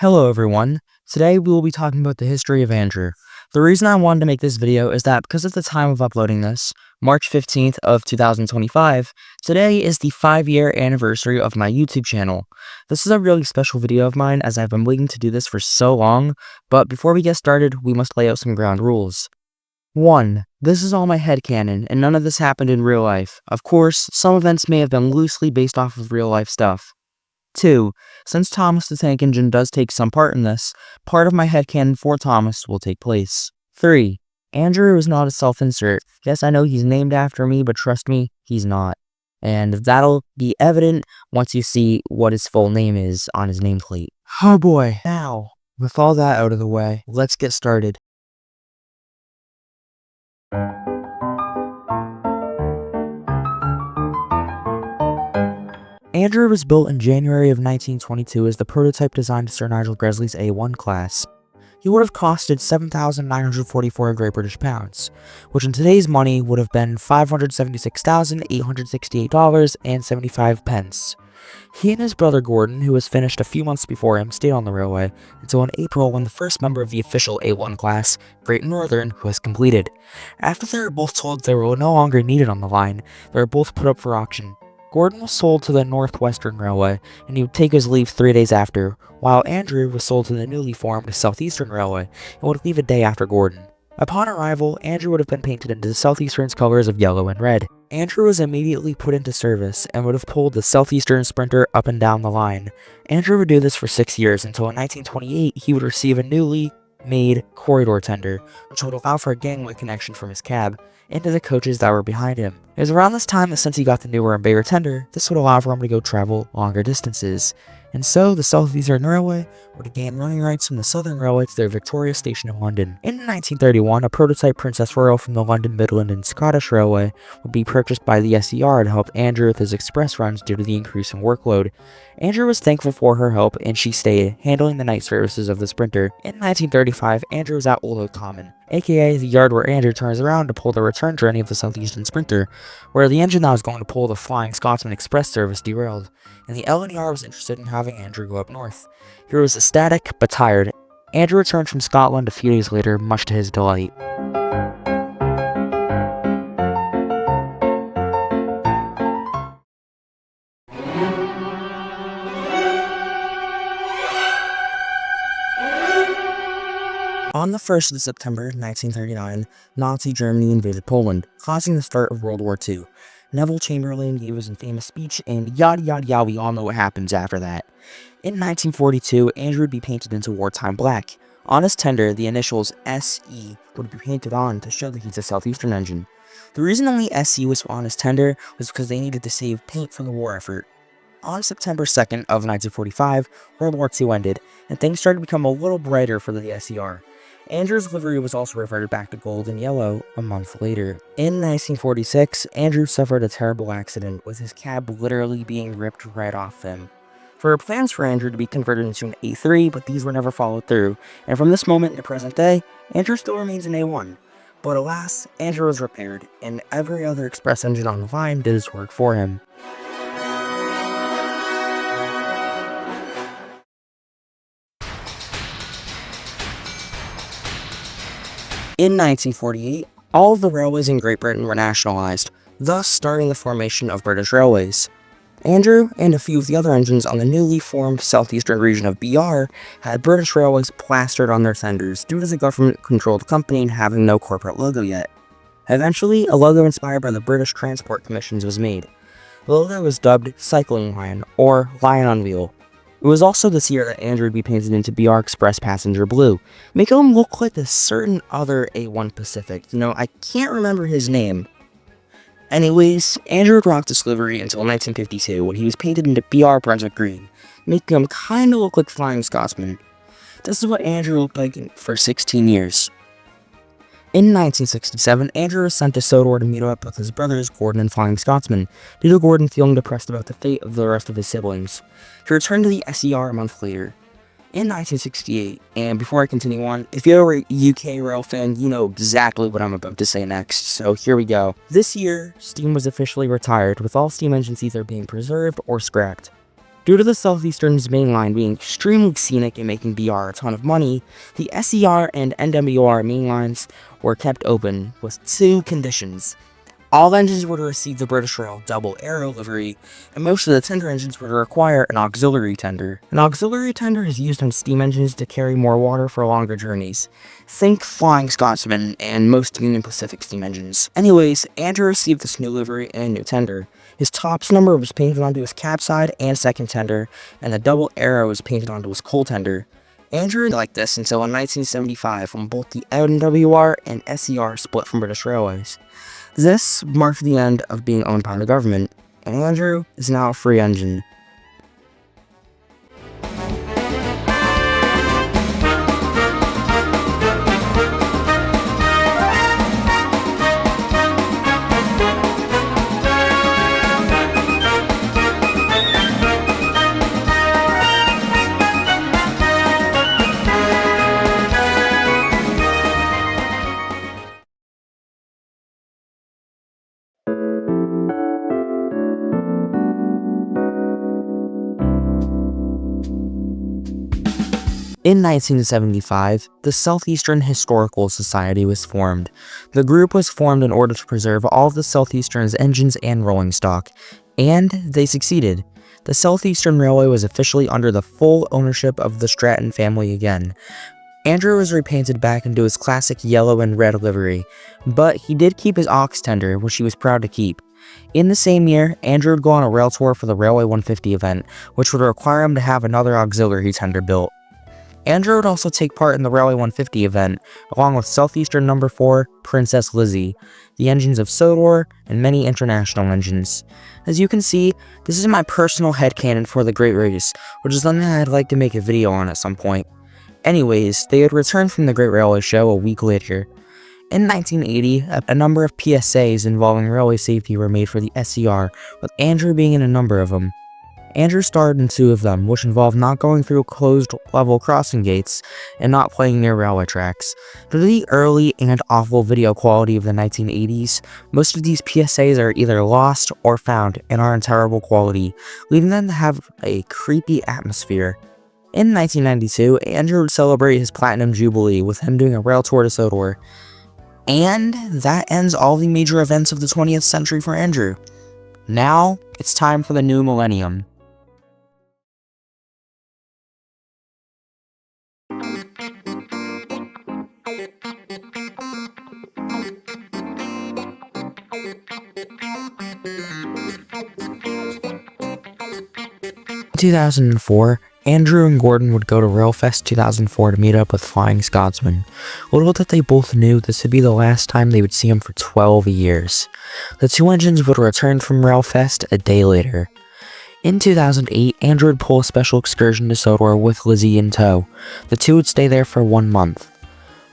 Hello everyone, today we will be talking about the history of Andrew. The reason I wanted to make this video is that because at the time of uploading this, March 15th of 2025, today is the 5-year anniversary of my YouTube channel. This is a really special video of mine as I've been waiting to do this for so long, but before we get started, we must lay out some ground rules. 1. This is all my headcanon, and none of this happened in real life. Of course, some events may have been loosely based off of real life stuff. 2. Since Thomas the Tank Engine does take some part in this, part of my headcanon for Thomas will take place. 3. Andrew is not a self-insert. Yes, I know he's named after me, but trust me, he's not. And that'll be evident once you see what his full name is on his nameplate. Oh boy. Now, with all that out of the way, let's get started. Andrew was built in January of 1922 as the prototype designed to Sir Nigel Gresley's A1 class. He would have costed 7,944 Great British Pounds, which in today's money would have been $576,868.75. He and his brother Gordon, who was finished a few months before him, stayed on the railway until in April when the first member of the official A1 class, Great Northern, was completed. After they were both told they were no longer needed on the line, they were both put up for auction. Gordon was sold to the North Western Railway, and he would take his leave 3 days after, while Andrew was sold to the newly formed Southeastern Railway and would leave a day after Gordon. Upon arrival, Andrew would have been painted into the Southeastern's colors of yellow and red. Andrew was immediately put into service and would have pulled the Southeastern Sprinter up and down the line. Andrew would do this for 6 years until in 1928 he would receive a newly made corridor tender, which would allow for a gangway connection from his cab into the coaches that were behind him. It was around this time that since he got the newer and bigger tender, this would allow for him to go travel longer distances. And so, the Southeastern Railway would gain running rights from the Southern Railway to their Victoria Station in London. In 1931, a prototype Princess Royal from the London, Midland and Scottish Railway would be purchased by the LNER to help Andrew with his express runs due to the increase in workload. Andrew was thankful for her help and she stayed, handling the night services of the Sprinter. In 1935, Andrew was at Old Oak Common, aka the yard where Andrew turns around to pull the return journey of the Southeastern Sprinter, where the engine that was going to pull the Flying Scotsman Express service derailed, and the LNER was interested in having Andrew go up north. He was ecstatic, but tired. Andrew returned from Scotland a few days later, much to his delight. On the 1st of September 1939, Nazi Germany invaded Poland, causing the start of World War II. Neville Chamberlain gave his infamous speech, and yada yada yada, we all know what happens after that. In 1942, Andrew would be painted into wartime black. On his tender, the initials SE would be painted on to show that he's a Southeastern engine. The reason only SE was on his tender was because they needed to save paint for the war effort. On September 2nd of 1945, World War II ended, and things started to become a little brighter for the SER. Andrew's livery was also reverted back to gold and yellow a month later. In 1946, Andrew suffered a terrible accident, with his cab literally being ripped right off him. There were plans for Andrew to be converted into an A3, but these were never followed through, and from this moment in the present day, Andrew still remains an A1. But alas, Andrew was repaired, and every other express engine on the line did his work for him. In 1948, all of the railways in Great Britain were nationalised, thus starting the formation of British Railways. Andrew and a few of the other engines on the newly formed southeastern region of BR had British Railways plastered on their tenders due to the government-controlled company having no corporate logo yet. Eventually, a logo inspired by the British Transport Commissions was made. The logo was dubbed Cycling Lion, or Lion on Wheel. It was also this year that Andrew would be painted into BR Express Passenger Blue, making him look like a certain other A1 Pacific. I can't remember his name. Anyways, Andrew would rock this livery until 1952, when he was painted into BR Brunswick Green, making him kinda look like Flying Scotsman. This is what Andrew looked like for 16 years. In 1967, Andrew was sent to Sodor to meet up with his brothers Gordon and Flying Scotsman, due to Gordon feeling depressed about the fate of the rest of his siblings. He returned to the SER a month later. In 1968, and before I continue on, if you're a UK rail fan, you know exactly what I'm about to say next, so here we go. This year, steam was officially retired, with all steam engines either being preserved or scrapped. Due to the Southeastern's main line being extremely scenic and making BR a ton of money, the SER and NWR main lines were kept open with two conditions. All engines were to receive the British Rail double aero livery, and most of the tender engines were to require an auxiliary tender. An auxiliary tender is used on steam engines to carry more water for longer journeys. Think Flying Scotsman and most Union Pacific steam engines. Anyways, Andrew received this new livery and new tender. His tops number was painted onto his cab side and second tender, and the double arrow was painted onto his coal tender. Andrew liked this until in 1975 when both the NWR and SER split from British Railways. This marked the end of being owned by the government, and Andrew is now a free engine. In 1975, the Southeastern Historical Society was formed. The group was formed in order to preserve all of the Southeastern's engines and rolling stock, and they succeeded. The Southeastern Railway was officially under the full ownership of the Stratton family again. Andrew was repainted back into his classic yellow and red livery, but he did keep his ox tender, which he was proud to keep. In the same year, Andrew would go on a rail tour for the Railway 150 event, which would require him to have another auxiliary tender built. Andrew would also take part in the Railway 150 event, along with Southeastern No. 4, Princess Lizzie, the engines of Sodor, and many international engines. As you can see, this is my personal headcanon for the Great Race, which is something I'd like to make a video on at some point. Anyways, they had returned from the Great Railway Show a week later. In 1980, a number of PSAs involving railway safety were made for the SER, with Andrew being in a number of them. Andrew starred in 2 of them, which involved not going through closed level crossing gates and not playing near railway tracks. Due to the early and awful video quality of the 1980s, most of these PSAs are either lost or found and are in terrible quality, leaving them to have a creepy atmosphere. In 1992, Andrew would celebrate his Platinum Jubilee with him doing a rail tour to Sodor. And that ends all the major events of the 20th century for Andrew. Now, it's time for the new millennium. In 2004, Andrew and Gordon would go to Railfest 2004 to meet up with Flying Scotsman. Little did they both knew this would be the last time they would see him for 12 years. The 2 engines would return from Railfest a day later. In 2008, Andrew would pull a special excursion to Sodor with Lizzie in tow. The 2 would stay there for 1 month.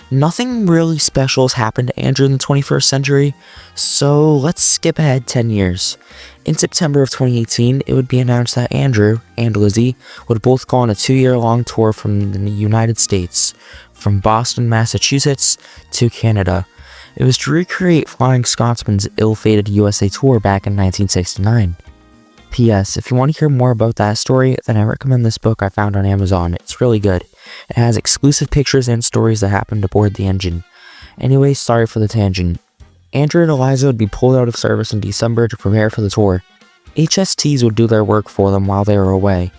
Nothing really special has happened to Andrew in the 21st century, so let's skip ahead 10 years. In September of 2018, it would be announced that Andrew and Lizzie would both go on a 2-year-long tour from the United States, from Boston, Massachusetts to Canada. It was to recreate Flying Scotsman's ill-fated USA tour back in 1969. P.S. If you want to hear more about that story, then I recommend this book I found on Amazon. It's really good. It has exclusive pictures and stories that happened aboard the engine. Anyway, sorry for the tangent. Andrew and Eliza would be pulled out of service in December to prepare for the tour. HSTs would do their work for them while they were away.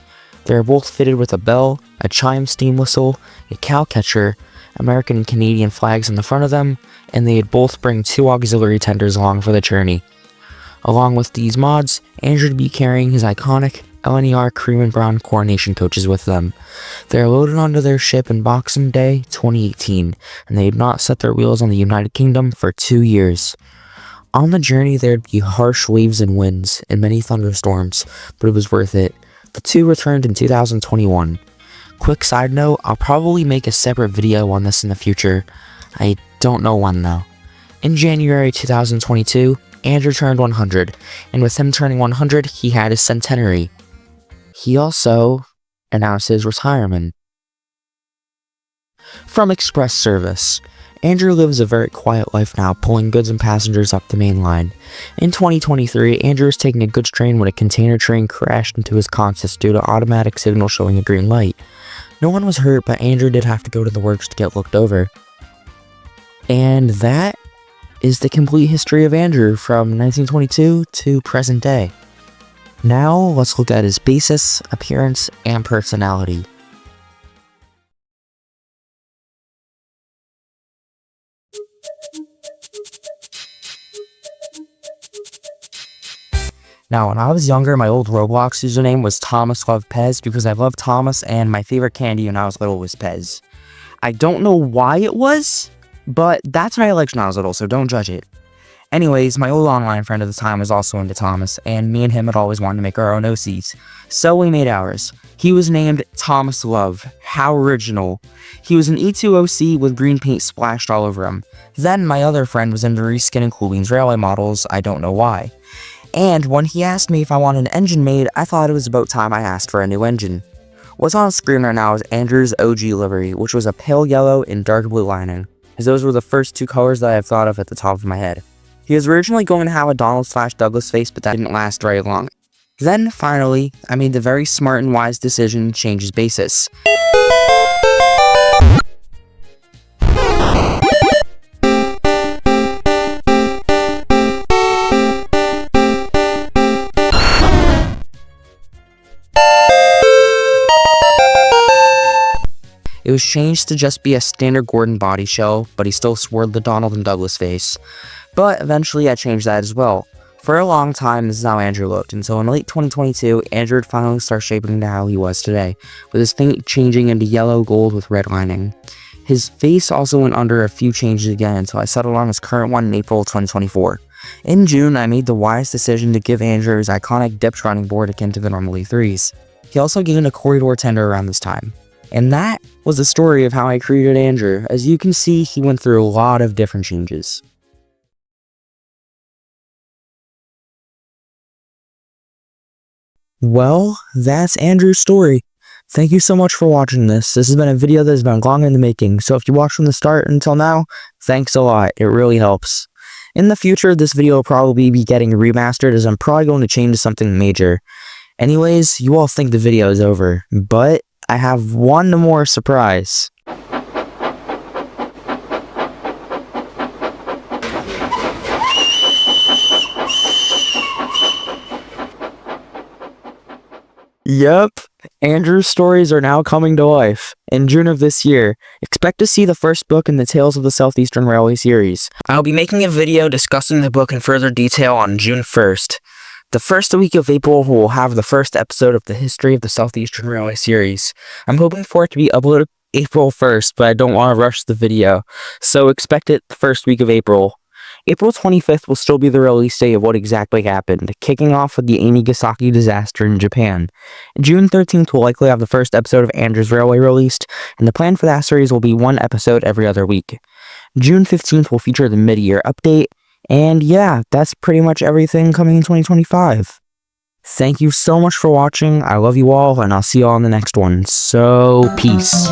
They are both fitted with a bell, a chime steam whistle, a cow catcher, American and Canadian flags in the front of them, and they'd both bring 2 auxiliary tenders along for the journey. Along with these mods, Andrew would be carrying his iconic LNER cream and brown coronation coaches with them. They are loaded onto their ship in Boxing Day 2018, and they had not set their wheels on the United Kingdom for 2 years. On the journey, there would be harsh waves and winds, and many thunderstorms, but it was worth it. The 2 returned in 2021. Quick side note, I'll probably make a separate video on this in the future. I don't know when though. In January 2022, Andrew turned 100, and with him turning 100, he had his centenary. He also announced his retirement from Express service. Andrew lives a very quiet life now, pulling goods and passengers up the main line. In 2023, Andrew was taking a goods train when a container train crashed into his consist due to automatic signal showing a green light. No one was hurt, but Andrew did have to go to the works to get looked over. And that is the complete history of Andrew from 1922 to present day. Now, let's look at his basis, appearance, and personality. Now, when I was younger, my old Roblox username was Thomas Love Pez because I love Thomas, and my favorite candy when I was little was Pez. I don't know why it was, but that's what I liked when I was little, so don't judge it. Anyways, my old online friend at the time was also into Thomas, and me and him had always wanted to make our own OCs. So we made ours. He was named Thomas Love. How original. He was an E2 OC with green paint splashed all over him. Then my other friend was into reskinning Coolbean's railway models, I don't know why. And when he asked me if I wanted an engine made, I thought it was about time I asked for a new engine. What's on screen right now is Andrew's OG livery, which was a pale yellow and dark blue lining, as those were the first two colors that I have thought of at the top of my head. He was originally going to have a Donald/Douglas face, but that didn't last very long. Then, finally, I made the very smart and wise decision to change his basis. It was changed to just be a standard Gordon body shell, but he still sported the Donald and Douglas face. But eventually I changed that as well. For a long time, this is how Andrew looked, until in late 2022, Andrew would finally start shaping into how he was today, with his paint changing into yellow gold with red lining. His face also went under a few changes again until I settled on his current one in April 2024. In June, I made the wise decision to give Andrew his iconic dipped running board akin to the normal E3s. He also gained a corridor tender around this time. And that was the story of how I created Andrew. As you can see, he went through a lot of different changes. Well, that's Andrew's story. Thank you so much for watching this. This has been a video that has been long in the making, so if you watched from the start until now, thanks a lot. It really helps. In the future, this video will probably be getting remastered as I'm probably going to change to something major. Anyways, you all think the video is over, but I have one more surprise. Yep, Andrew's stories are now coming to life. In June of this year, expect to see the first book in the Tales of the Southeastern Railway series. I'll be making a video discussing the book in further detail on June 1st. The first week of April will have the first episode of the History of the Southeastern Railway series. I'm hoping for it to be uploaded April 1st, but I don't want to rush the video, so expect it the first week of April. April 25th will still be the release date of what exactly happened, kicking off with the Amigasaki disaster in Japan. June 13th will likely have the first episode of Andrew's Railway released, and the plan for that series will be one episode every other week. June 15th will feature the mid-year update, and yeah, that's pretty much everything coming in 2025. Thank you so much for watching, I love you all, and I'll see you all in the next one, so peace.